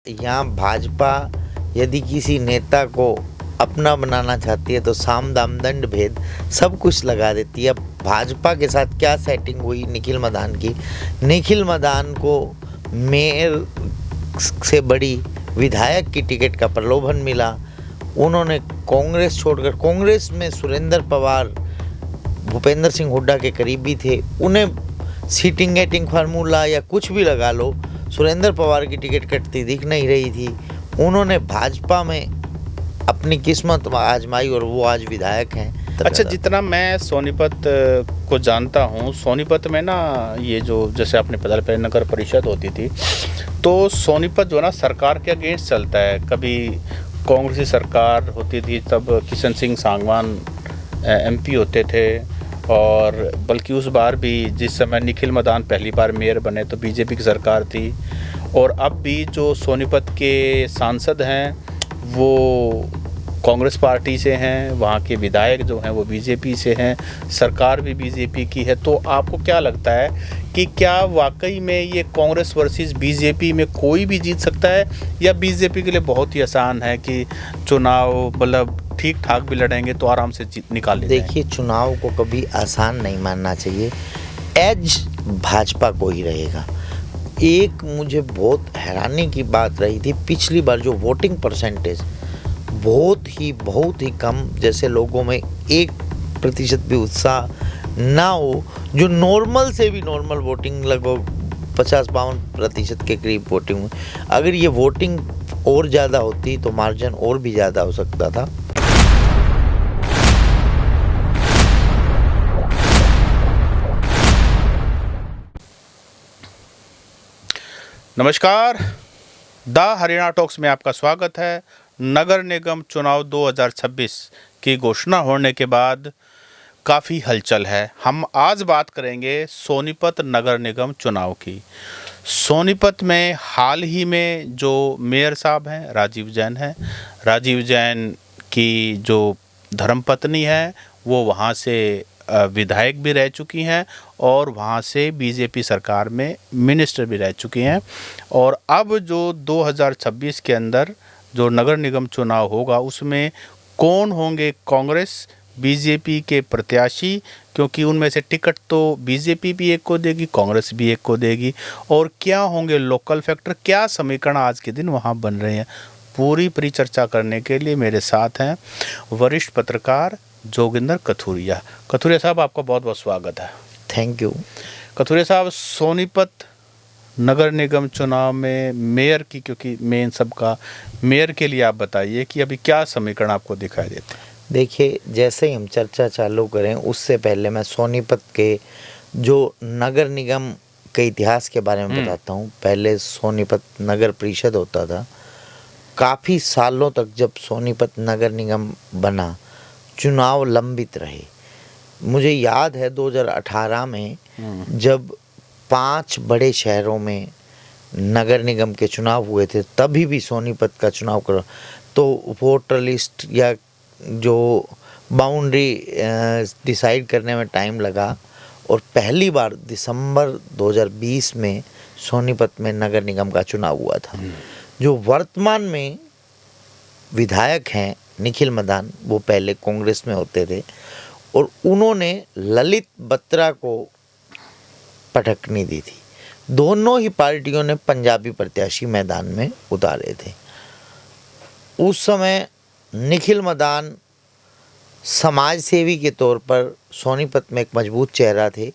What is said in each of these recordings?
यहाँ भाजपा यदि किसी नेता को अपना बनाना चाहती है तो साम दाम दंड भेद सब कुछ लगा देती है। अब भाजपा के साथ क्या सेटिंग हुई निखिल मदान की, निखिल मदान को मेयर से बड़ी विधायक की टिकट का प्रलोभन मिला। उन्होंने कांग्रेस छोड़कर, कांग्रेस में सुरेंद्र पवार भूपेंद्र सिंह हुड्डा के करीबी थे, उन्हें सीटिंग गेटिंग फार्मूला या कुछ भी लगा लो, सुरेंद्र पवार की टिकट कटती दिख नहीं रही थी। उन्होंने भाजपा में अपनी किस्मत आजमाई और वो आज विधायक हैं। अच्छा, जितना मैं सोनीपत को जानता हूँ, सोनीपत में ना ये जो जैसे आपने पता पहले नगर परिषद होती थी तो सोनीपत जो ना सरकार के अगेंस्ट चलता है। कभी कांग्रेस की सरकार होती थी तब किशन सिंह सांगवान एमपी होते थे, और बल्कि उस बार भी जिस समय निखिल मदान पहली बार मेयर बने तो बीजेपी की सरकार थी। और अब भी जो सोनीपत के सांसद हैं वो कांग्रेस पार्टी से हैं, वहाँ के विधायक जो हैं वो बीजेपी से हैं, सरकार भी बीजेपी की है। तो आपको क्या लगता है कि क्या वाकई में ये कांग्रेस वर्सेस बीजेपी में कोई भी जीत सकता है, या बीजेपी के लिए बहुत ही आसान है कि चुनाव मतलब ठीक ठाक भी लड़ेंगे तो आराम से निकाल लेंगे? देखिए, चुनाव को कभी आसान नहीं मानना चाहिए, एज भाजपा को ही रहेगा। एक मुझे बहुत हैरानी की बात रही थी, पिछली बार जो वोटिंग परसेंटेज बहुत ही कम, जैसे लोगों में 1% भी उत्साह ना हो, जो नॉर्मल से भी नॉर्मल वोटिंग लगभग 50-52% के करीब वोटिंग हुई। अगर ये वोटिंग और ज़्यादा होती तो मार्जिन और भी ज़्यादा हो सकता था। नमस्कार, द हरियाणा टॉक्स में आपका स्वागत है। नगर निगम चुनाव 2026 की घोषणा होने के बाद काफ़ी हलचल है। हम आज बात करेंगे सोनीपत नगर निगम चुनाव की। सोनीपत में हाल ही में जो मेयर साहब हैं राजीव जैन हैं, राजीव जैन की जो धर्मपत्नी है वो वहाँ से विधायक भी रह चुकी हैं और वहाँ से बीजेपी सरकार में मिनिस्टर भी रह चुकी हैं। और अब जो 2026 के अंदर जो नगर निगम चुनाव होगा उसमें कौन होंगे कांग्रेस बीजेपी के प्रत्याशी, क्योंकि उनमें से टिकट तो बीजेपी भी एक को देगी, कांग्रेस भी एक को देगी। और क्या होंगे लोकल फैक्टर, क्या समीकरण आज के दिन वहाँ बन रहे हैं, पूरी परिचर्चा करने के लिए मेरे साथ हैं वरिष्ठ पत्रकार जोगिंदर कथुरिया। कथुरिया साहब, आपका बहुत बहुत स्वागत है। Thank you. कथुरिया साहब, सोनीपत नगर निगम चुनाव में मेयर की, क्योंकि मेन सबका मेयर के लिए आप बताइए कि अभी क्या समीकरण आपको दिखाई देते हैं? देखिए, जैसे ही हम चर्चा चालू करें उससे पहले मैं सोनीपत के जो नगर निगम के इतिहास के बारे में बताता हूँ। पहले सोनीपत नगर परिषद होता था। काफ़ी सालों तक जब सोनीपत नगर निगम बना, चुनाव लंबित रहे। मुझे याद है 2018 में जब 5 बड़े शहरों में नगर निगम के चुनाव हुए थे, तभी भी सोनीपत का चुनाव करो तो वोटर लिस्ट या जो बाउंड्री डिसाइड करने में टाइम लगा। और पहली बार दिसंबर 2020 में सोनीपत में नगर निगम का चुनाव हुआ था। जो वर्तमान में विधायक हैं निखिल मदान, वो पहले कांग्रेस में होते थे और उन्होंने ललित बत्रा को पटकनी दी थी। दोनों ही पार्टियों ने पंजाबी प्रत्याशी मैदान में उतारे थे। उस समय निखिल मदान समाज सेवी के तौर पर सोनीपत में एक मजबूत चेहरा थे।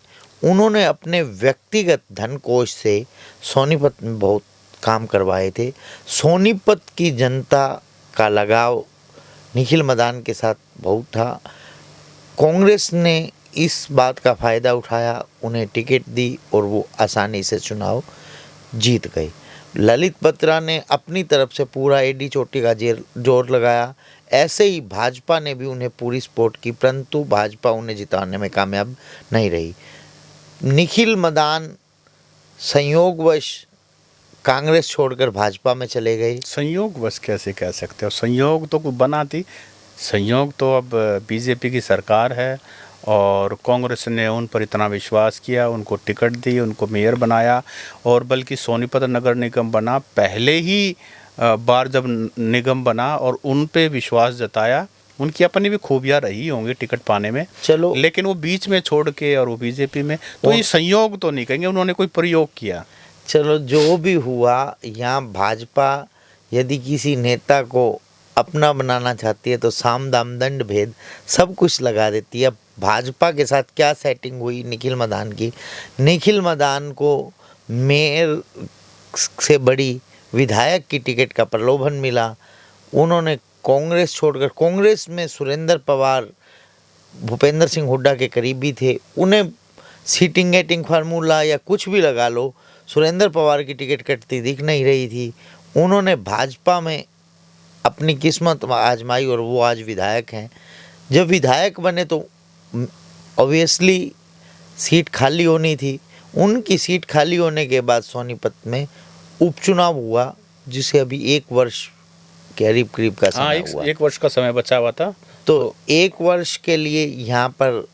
उन्होंने अपने व्यक्तिगत धन कोष से सोनीपत में बहुत काम करवाए थे। सोनीपत की जनता का लगाव निखिल मदान के साथ बहुत था। कांग्रेस ने इस बात का फ़ायदा उठाया, उन्हें टिकट दी और वो आसानी से चुनाव जीत गए। ललित बत्रा ने अपनी तरफ से पूरा एडी चोटी का जोर लगाया। ऐसे ही भाजपा ने भी उन्हें पूरी सपोर्ट की, परंतु भाजपा उन्हें जिताने में कामयाब नहीं रही। निखिल मदान संयोगवश कांग्रेस छोड़कर भाजपा में चले गए। संयोगवश कैसे कह सकते हो? संयोग तो बना थी, संयोग तो अब बीजेपी की सरकार है और कांग्रेस ने उन पर इतना विश्वास किया, उनको टिकट दी, उनको मेयर बनाया, और बल्कि सोनीपत नगर निगम बना पहले ही बार जब निगम बना और उन पे विश्वास जताया। उनकी अपनी भी खूबियाँ रही होंगी टिकट पाने में, चलो लेकिन वो बीच में छोड़ के और वो बीजेपी में, तो ये संयोग तो नहीं कहेंगे, उन्होंने कोई प्रयोग किया। चलो जो भी हुआ, यहाँ भाजपा यदि किसी नेता को अपना बनाना चाहती है तो साम दाम दंड भेद सब कुछ लगा देती है। अब भाजपा के साथ क्या सेटिंग हुई निखिल मदान की, निखिल मदान को मेयर से बड़ी विधायक की टिकट का प्रलोभन मिला। उन्होंने कांग्रेस छोड़कर, कांग्रेस में सुरेंद्र पवार भूपेंद्र सिंह हुड्डा के करीबी थे, उन्हें सीटिंग गेटिंग फार्मूला या कुछ भी लगा लो, सुरेंद्र पवार की टिकट कटती दिख नहीं रही थी। उन्होंने भाजपा में अपनी किस्मत आजमाई और वो आज विधायक हैं। जब विधायक बने तो ऑब्वियसली सीट खाली होनी थी। उनकी सीट खाली होने के बाद सोनीपत में उपचुनाव हुआ, जिसे अभी 1 वर्ष करीब का समय हुआ। एक वर्ष का समय बचा हुआ था। तो 1 वर्ष के लिए यहाँ पर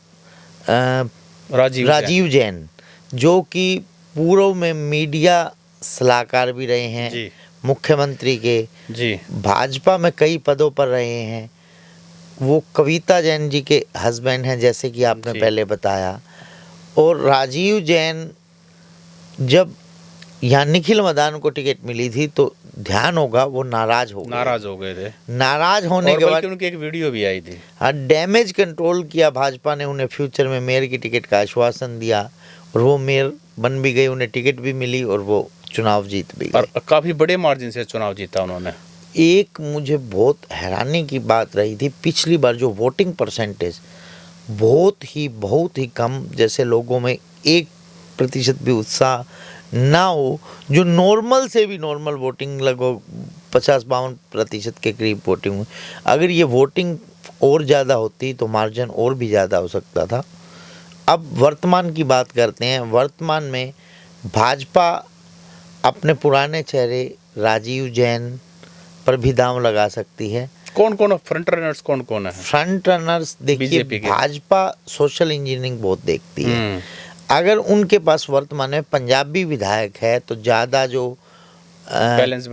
राजीव जैन, जो कि पूर्व में मीडिया सलाहकार भी रहे हैं जी, मुख्यमंत्री के, जी, भाजपा में कई पदों पर रहे हैं, वो कविता जैन जी के हस्बैंड हैं जैसे कि आपने पहले बताया। और राजीव जैन जब यहाँ निखिल मदान को टिकट मिली थी तो ध्यान होगा वो नाराज हो गए थे। नाराज होने के बाद उनकी एक वीडियो भी आई थी। हाँ, डैमेज कंट्रोल किया भाजपा ने, उन्हें फ्यूचर में मेयर की टिकट का आश्वासन दिया और वो मेयर बन भी गए, उन्हें टिकट भी मिली और वो चुनाव जीत भी गए। और काफ़ी बड़े मार्जिन से चुनाव जीता उन्होंने। एक मुझे बहुत हैरानी की बात रही थी, पिछली बार जो वोटिंग परसेंटेज बहुत ही कम, जैसे लोगों में 1% भी उत्साह ना हो, जो नॉर्मल से भी नॉर्मल वोटिंग लगभग 50-52% के करीब वोटिंग हुई। अगर ये वोटिंग और ज़्यादा होती तो मार्जिन और भी ज़्यादा हो सकता था। अब वर्तमान की बात करते हैं। वर्तमान में भाजपा अपने पुराने चेहरे राजीव जैन पर भी दांव लगा सकती है। कौन कौन फ्रंट रनर्स कौन कौन है? फ्रंट रनर्स देखिए, भाजपा सोशल इंजीनियरिंग बहुत देखती है। अगर उनके पास वर्तमान में पंजाबी विधायक है तो ज़्यादा जो बैलेंस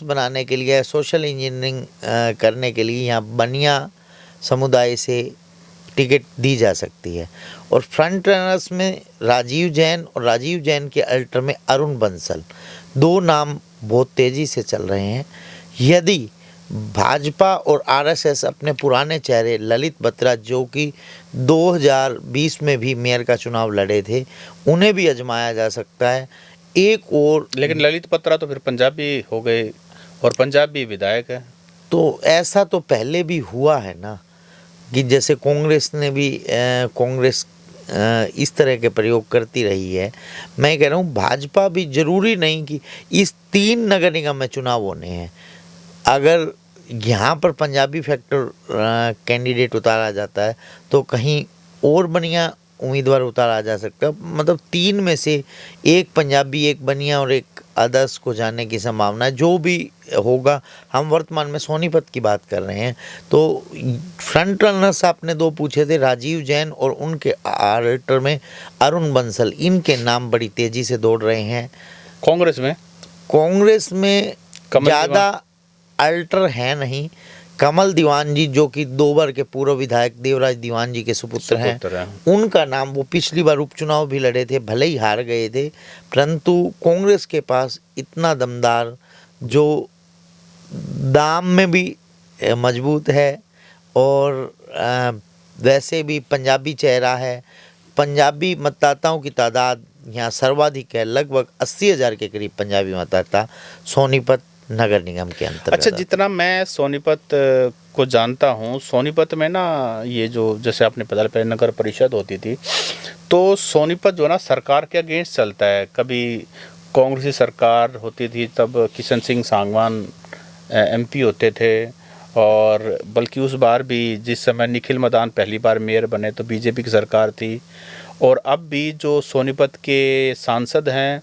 बनाने के लिए, सोशल इंजीनियरिंग करने के लिए यहाँ बनिया समुदाय से टिकट दी जा सकती है। और फ्रंट रनर्स में राजीव जैन और राजीव जैन के अल्टर में अरुण बंसल, 2 नाम बहुत तेज़ी से चल रहे हैं। यदि भाजपा और आरएसएस अपने पुराने चेहरे ललित बत्रा, जो कि 2020 में भी मेयर का चुनाव लड़े थे, उन्हें भी आजमाया जा सकता है। एक और, लेकिन ललित बत्रा तो फिर पंजाबी हो गए और पंजाबी विधायक है। तो ऐसा तो पहले भी हुआ है ना, कि जैसे कांग्रेस ने भी कांग्रेस इस तरह के प्रयोग करती रही है। मैं कह रहा हूँ भाजपा भी, जरूरी नहीं कि इस 3 नगर निगम में चुनाव होने हैं। अगर यहाँ पर पंजाबी फैक्टर कैंडिडेट उतारा जाता है तो कहीं और बनिया उम्मीदवार उतारा जा सकता है। मतलब 3 में से 1 पंजाबी, 1 बनिया और 1 अदर्स को जाने की संभावना है। जो भी होगा, हम वर्तमान में सोनीपत की बात कर रहे हैं। तो फ्रंट रनर्स आपने 2 पूछे थे, राजीव जैन और उनके आर्टर में अरुण बंसल, इनके नाम बड़ी तेजी से दौड़ रहे हैं। कांग्रेस में ज़्यादा अल्टर है नहीं। कमल दीवान जी, जो कि 2 बार के पूर्व विधायक देवराज दीवान जी के सुपुत्र हैं, उनका नाम, वो पिछली बार उपचुनाव भी लड़े थे, भले ही हार गए थे, परंतु कांग्रेस के पास इतना दमदार, जो दाम में भी मजबूत है और वैसे भी पंजाबी चेहरा है। पंजाबी मतदाताओं की तादाद यहाँ सर्वाधिक है, लगभग 80,000 के करीब पंजाबी मतदाता सोनीपत नगर निगम के अंतर्गत। अच्छा, जितना मैं सोनीपत को जानता हूँ, सोनीपत में ना ये जो, जैसे आपने पता पहले नगर परिषद होती थी, तो सोनीपत जो ना सरकार के अगेंस्ट चलता है। कभी कांग्रेसी सरकार होती थी तब किशन सिंह सांगवान MP होते थे, और बल्कि उस बार भी जिस समय निखिल मदान पहली बार मेयर बने तो बीजेपी की सरकार थी। और अब भी जो सोनीपत के सांसद हैं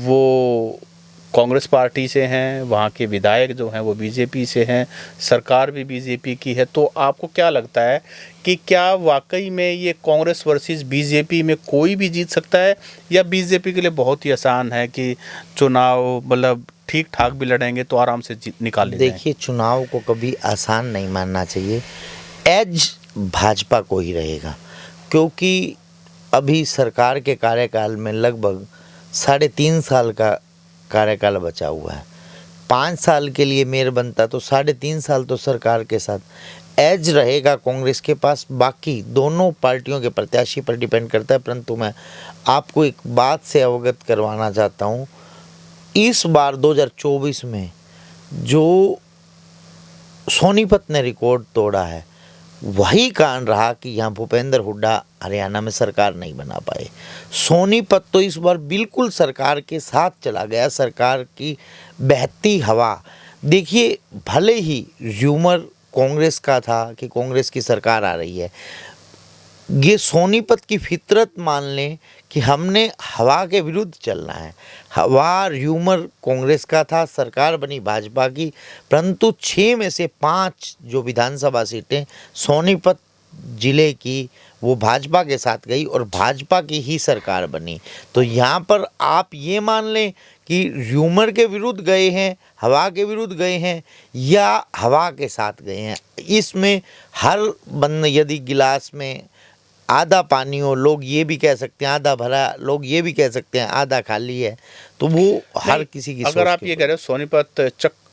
वो कांग्रेस पार्टी से हैं, वहाँ के विधायक जो हैं वो बीजेपी से हैं, सरकार भी बीजेपी की है। तो आपको क्या लगता है कि क्या वाकई में ये कांग्रेस वर्सेस बीजेपी में कोई भी जीत सकता है, या बीजेपी के लिए बहुत ही आसान है कि चुनाव मतलब ठीक ठाक भी लड़ेंगे तो आराम से निकाल ले जाएं? देखिए, चुनाव को कभी आसान नहीं मानना चाहिए। एज भाजपा को ही रहेगा, क्योंकि अभी सरकार के कार्यकाल में लगभग 3.5 साल का कार्यकाल बचा हुआ है। 5 साल के लिए मेयर बनता तो 3.5 साल तो सरकार के साथ एज रहेगा कांग्रेस के पास। बाकी दोनों पार्टियों के प्रत्याशी पर डिपेंड करता है। परंतु मैं आपको एक बात से अवगत करवाना चाहता हूँ, इस बार 2024 में जो सोनीपत ने रिकॉर्ड तोड़ा है, वही कारण रहा कि यहाँ भूपेंद्र हुड्डा हरियाणा में सरकार नहीं बना पाए। सोनीपत तो इस बार बिल्कुल सरकार के साथ चला गया, सरकार की बहती हवा। देखिए, भले ही र्यूमर कांग्रेस का था कि कांग्रेस की सरकार आ रही है, ये सोनीपत की फितरत मान लें कि हमने हवा के विरुद्ध चलना है। हवा र्यूमर कांग्रेस का था, सरकार बनी भाजपा की, परंतु 6 में से 5 जो विधानसभा सीटें सोनीपत जिले की वो भाजपा के साथ गई और भाजपा की ही सरकार बनी। तो यहाँ पर आप ये मान लें कि र्यूमर के विरुद्ध गए हैं, हवा के विरुद्ध गए हैं या हवा के साथ गए हैं। इसमें हर बंद यदि गिलास में आधा पानी हो, लोग ये भी कह सकते हैं आधा भरा, लोग ये भी कह सकते हैं आधा खाली है, तो वो हर किसी की सोच। अगर आप ये कह रहे हो सोनीपत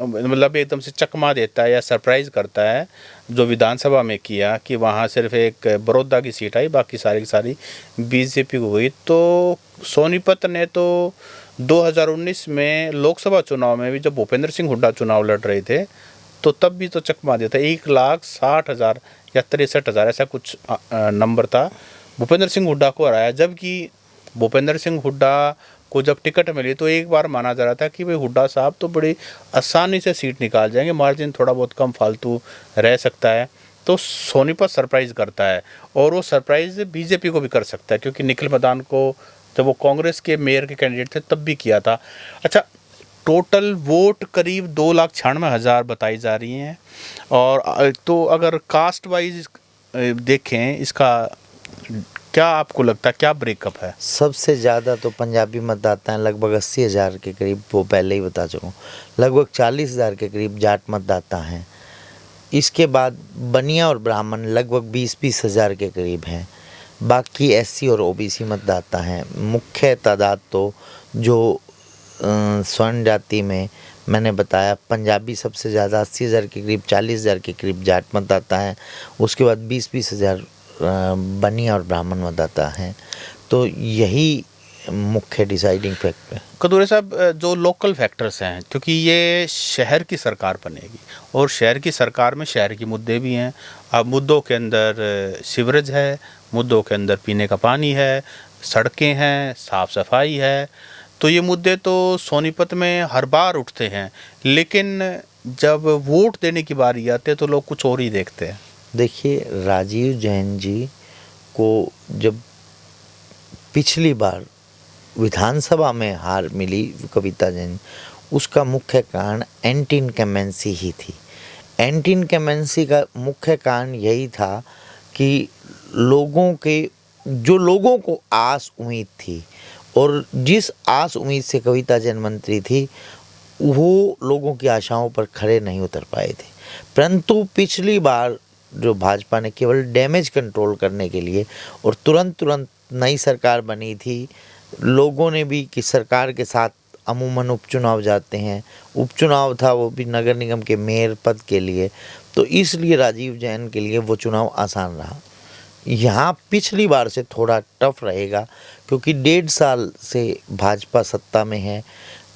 मतलब एकदम से चकमा देता है या सरप्राइज करता है, जो विधानसभा में किया कि वहाँ सिर्फ एक बड़ौदा की सीट आई, बाकी सारी की सारी बीजेपी को हुई, तो सोनीपत ने तो 2019 में लोकसभा चुनाव में भी जब भूपेंद्र सिंह हुड्डा चुनाव लड़ रहे थे तो तब भी तो चकमा दिया था। 1,60,000 या 63,000 ऐसा कुछ नंबर था, भूपेंद्र सिंह हुड्डा को हराया। जबकि भूपेंद्र सिंह हुड्डा को जब टिकट मिली तो एक बार माना जा रहा था कि भाई हुड्डा साहब तो बड़ी आसानी से सीट निकाल जाएंगे, मार्जिन थोड़ा बहुत कम फालतू रह सकता है। तो सोनीपत सरप्राइज़ करता है और वो सरप्राइज़ बीजेपी को भी कर सकता है, क्योंकि निखिल मदान को जब वो कांग्रेस के मेयर के कैंडिडेट थे तब भी किया था। अच्छा, टोटल वोट करीब 2,96,000 बताई जा रही हैं, और तो अगर कास्ट वाइज देखें इसका क्या आपको लगता है क्या ब्रेकअप है? सबसे ज़्यादा तो पंजाबी मतदाता हैं, लगभग 80,000 के करीब, वो पहले ही बता चुका हूँ। लगभग 40,000 के करीब जाट मतदाता हैं। इसके बाद बनिया और ब्राह्मण लगभग 20-20 हज़ार के करीब हैं। बाकी एससी और ओबीसी मतदाता हैं। मुख्य तादाद तो जो स्वर्ण जाति में मैंने बताया, पंजाबी सबसे ज़्यादा 80,000 के करीब, 40,000 के करीब जाट मतदाता हैं। उसके बाद 20-20 हज़ार बनिया और ब्राह्मण मतदाता हैं। तो यही मुख्य डिसाइडिंग फैक्टर है। कदूरे साहब, जो लोकल फैक्टर्स हैं, क्योंकि ये शहर की सरकार बनेगी और शहर की सरकार में शहर के मुद्दे भी हैं। अब मुद्दों के अंदर सीवरेज है, मुद्दों के अंदर पीने का पानी है, सड़कें हैं, साफ़ सफाई है। तो ये मुद्दे तो सोनीपत में हर बार उठते हैं, लेकिन जब वोट देने की बारी आती है तो लोग कुछ और ही देखते हैं। देखिए, राजीव जैन जी को जब पिछली बार विधानसभा में हार मिली, कविता जैन, उसका मुख्य कारण एंटी इनकम्बेंसी ही थी। एंटी इनकम्बेंसी का मुख्य कारण यही था कि लोगों को आस उम्मीद थी और जिस आस उम्मीद से कविता जैन मंत्री थी, वो लोगों की आशाओं पर खरे नहीं उतर पाए थे। परंतु पिछली बार जो भाजपा ने केवल डैमेज कंट्रोल करने के लिए और तुरंत नई सरकार बनी थी, लोगों ने भी कि सरकार के साथ अमूमन उपचुनाव जाते हैं, उपचुनाव था वो भी नगर निगम के मेयर पद के लिए, तो इसलिए राजीव जैन के लिए वो चुनाव आसान रहा। यहाँ पिछली बार से थोड़ा टफ रहेगा, क्योंकि 1.5 साल से भाजपा सत्ता में है,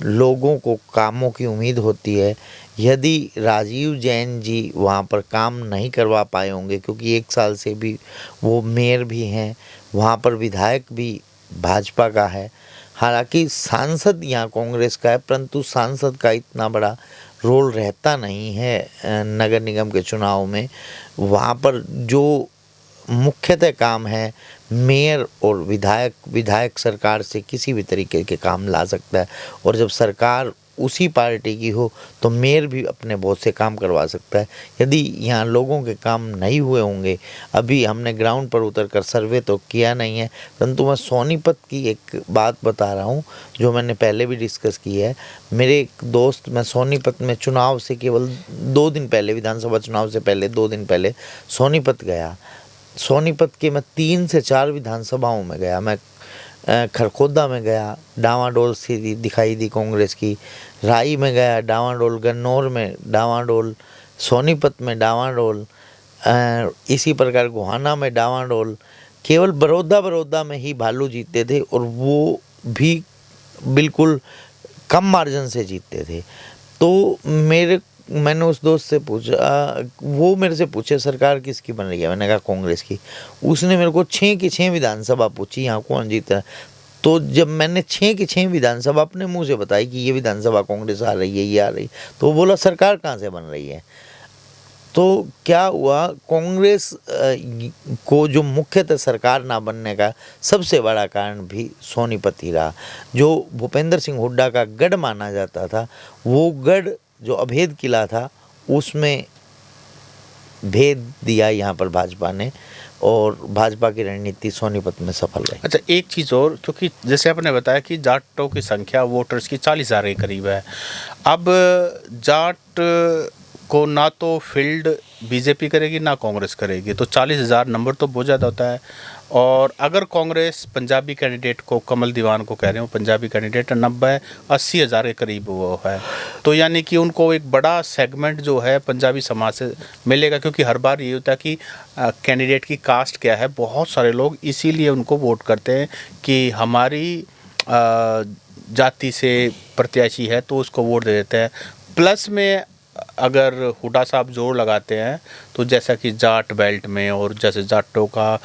लोगों को कामों की उम्मीद होती है। यदि राजीव जैन जी वहाँ पर काम नहीं करवा पाए होंगे, क्योंकि 1 साल से भी वो मेयर भी हैं, वहाँ पर विधायक भी भाजपा का है, हालांकि सांसद यहाँ कांग्रेस का है, परंतु सांसद का इतना बड़ा रोल रहता नहीं है नगर निगम के चुनाव में। वहाँ पर जो मुख्यतः काम है मेयर और विधायक सरकार से किसी भी तरीके के काम ला सकता है, और जब सरकार उसी पार्टी की हो तो मेयर भी अपने बहुत से काम करवा सकता है। यदि यहाँ लोगों के काम नहीं हुए होंगे, अभी हमने ग्राउंड पर उतर कर सर्वे तो किया नहीं है, परंतु मैं सोनीपत की एक बात बता रहा हूँ जो मैंने पहले भी डिस्कस की है। मेरे एक दोस्त, मैं सोनीपत में चुनाव से केवल 2 दिन पहले, विधानसभा चुनाव से पहले 2 दिन पहले सोनीपत गया। सोनीपत के मैं 3 से 4 विधानसभाओं में गया। मैं खरखोदा में गया, डावाडोल सी दिखाई दी कांग्रेस की। राई में गया, डावाडोल। गन्नौर में डावाडोल। सोनीपत में डावाडोल। इसी प्रकार गोहाना में डावाडोल। केवल बड़ौदा में ही भालू जीतते थे, और वो भी बिल्कुल कम मार्जिन से जीतते थे। तो मैंने उस दोस्त से पूछा, वो मेरे से पूछे सरकार किसकी बन रही है, मैंने कहा कांग्रेस की। उसने मेरे को 6 की 6 विधानसभा पूछी, यहाँ कौन जीत रहा है। तो जब मैंने 6 की 6 विधानसभा अपने मुंह से बताई कि ये विधानसभा कांग्रेस आ रही है, ये आ रही, तो वो बोला सरकार कहाँ से बन रही है। तो क्या हुआ, कांग्रेस को जो मुख्यतः सरकार ना बनने का सबसे बड़ा कारण भी सोनीपत ही रहा। जो भूपेंद्र सिंह हुड्डा का गढ़ माना जाता था, वो गढ़ जो अभेद किला था, उसमें भेद दिया यहाँ पर भाजपा ने, और भाजपा की रणनीति सोनीपत में सफल रही। अच्छा, एक चीज़ और, क्योंकि जैसे आपने बताया कि जाटों की संख्या वोटर्स की 40,000 के करीब है। अब जाट को ना तो फील्ड बीजेपी करेगी ना कांग्रेस करेगी, तो 40,000 नंबर तो बहुत ज़्यादा होता है। और अगर कांग्रेस पंजाबी कैंडिडेट को, कमल दीवान को कह रहे हो पंजाबी कैंडिडेट, 90-80 हज़ार के करीब वो है, तो यानी कि उनको एक बड़ा सेगमेंट जो है पंजाबी समाज से मिलेगा। क्योंकि हर बार ये होता है कि कैंडिडेट की कास्ट क्या है, बहुत सारे लोग इसीलिए उनको वोट करते हैं कि हमारी जाति से प्रत्याशी है तो उसको वोट दे देते हैं। प्लस में अगर हुड्डा साहब जोर लगाते हैं तो जैसा कि जाट बेल्ट में, और जैसे जाटों का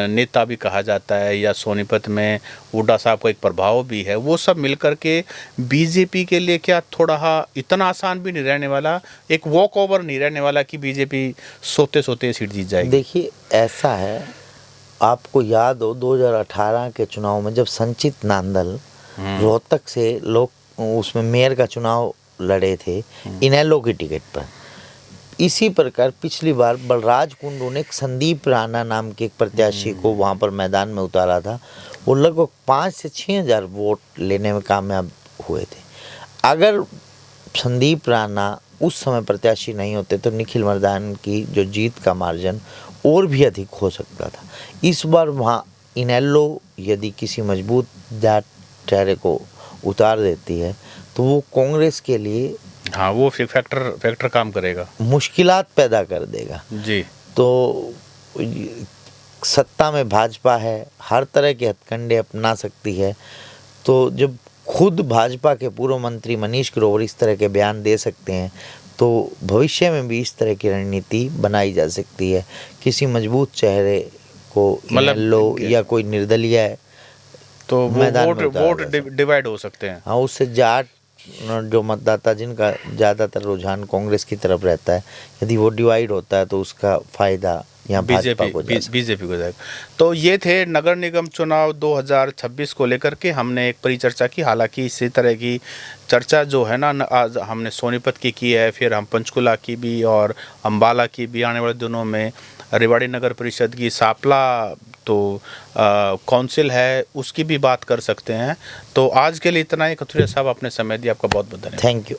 नेता भी कहा जाता है, या सोनीपत में हुड्डा साहब का एक प्रभाव भी है, वो सब मिलकर के बीजेपी के लिए क्या थोड़ा इतना आसान भी नहीं रहने वाला, एक वॉक ओवर नहीं रहने वाला कि बीजेपी सोते सोते सीट जीत जाएगी। देखिए, ऐसा है, आपको याद हो 2018 के चुनाव में जब संचित नांदल रोहतक से लोग उसमें मेयर का चुनाव लड़े थे इनेलो की टिकट पर, इसी प्रकार पिछली बार बलराज कुंडू ने एक संदीप राणा नाम के एक प्रत्याशी को वहाँ पर मैदान में उतारा था। वो लगभग 5 से 6 हज़ार वोट लेने में कामयाब हुए थे। अगर संदीप राणा उस समय प्रत्याशी नहीं होते तो निखिल मर्दान की जो जीत का मार्जिन और भी अधिक हो सकता था। इस बार वहाँ इनेलो यदि किसी मजबूत जाट चेहरे को उतार देती है तो वो कांग्रेस के लिए, हाँ, वो फैक्टर काम करेगा, मुश्किलात पैदा कर देगा जी। तो सत्ता में भाजपा है, हर तरह के हथकंडे अपना सकती है। तो जब खुद भाजपा के पूर्व मंत्री मनीष ग्रोवर इस तरह के बयान दे सकते हैं, तो भविष्य में भी इस तरह की रणनीति बनाई जा सकती है। किसी मजबूत चेहरे को इनेलो या कोई निर्दलीय है तो वोट डिवाइड हो सकते हैं। हाँ, उससे जाट जो मतदाता जिनका ज़्यादातर रुझान कांग्रेस की तरफ रहता है, यदि वो डिवाइड होता है तो उसका फायदा यहाँ बीजेपी को जाएगा। तो ये थे नगर निगम चुनाव 2026 को लेकर के हमने एक परिचर्चा की। हालांकि इसी तरह की चर्चा जो है ना, आज हमने सोनीपत की है, फिर हम पंचकुला की भी और अम्बाला की भी, आने वाले दिनों में रेवाड़ी नगर परिषद की, सापला तो काउंसिल है उसकी भी बात कर सकते हैं। तो आज के लिए इतना ही। कथुरिया साहब, अपने समय दिया, आपका बहुत बहुत धन्यवाद। Thank you.